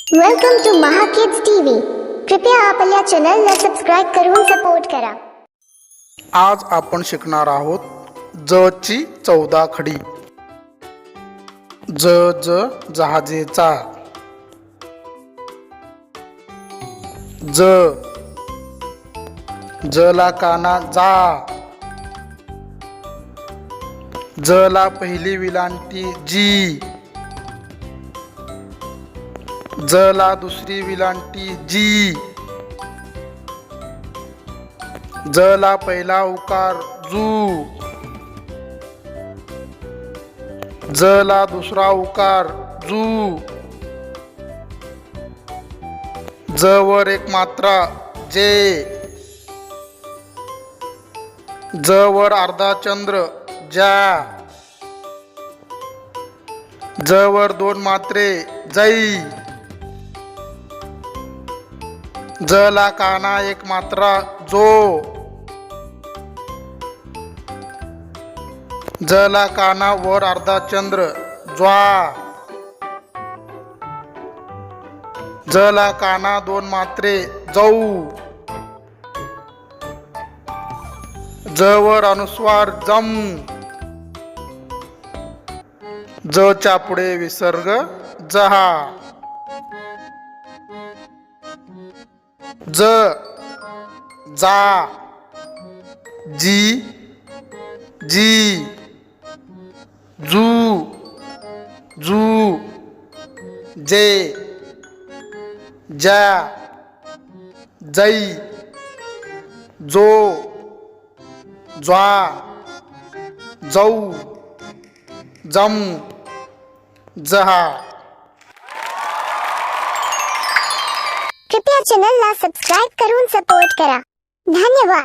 Welcome to महाकिड्स TV. कृपया आपल्या चॅनलला सबस्क्राइब करून सपोर्ट करा। आज आपण शिकणार आहोत ज ची 14 खडी। ज ज जहाजेचा। ज ज ला काना जा। ज ला पहिली विलांटी जी। ज ला दुसरी विलांटी जी। ज ला पहिला उकार जू। ज ला दुसरा उकार जू। ज वर एक मात्रा जे। ज वर अर्धा चंद्र ज्या। ज वर दोन मात्रे जै। ज ला काना एक मात्रा जो। ज ला काना वर अर्धा चंद्र ज्वा। ज ला काना दोन मात्रे जौ। ज वर अनुस्वार जम। ज च्या पुढे विसर्ग जहा। ज जा जी जी जू जू जे ज्या जै जो ज्वा जौ जम जहा। कृपया चॅनलला सबस्क्राइब करून सपोर्ट करा। धन्यवाद।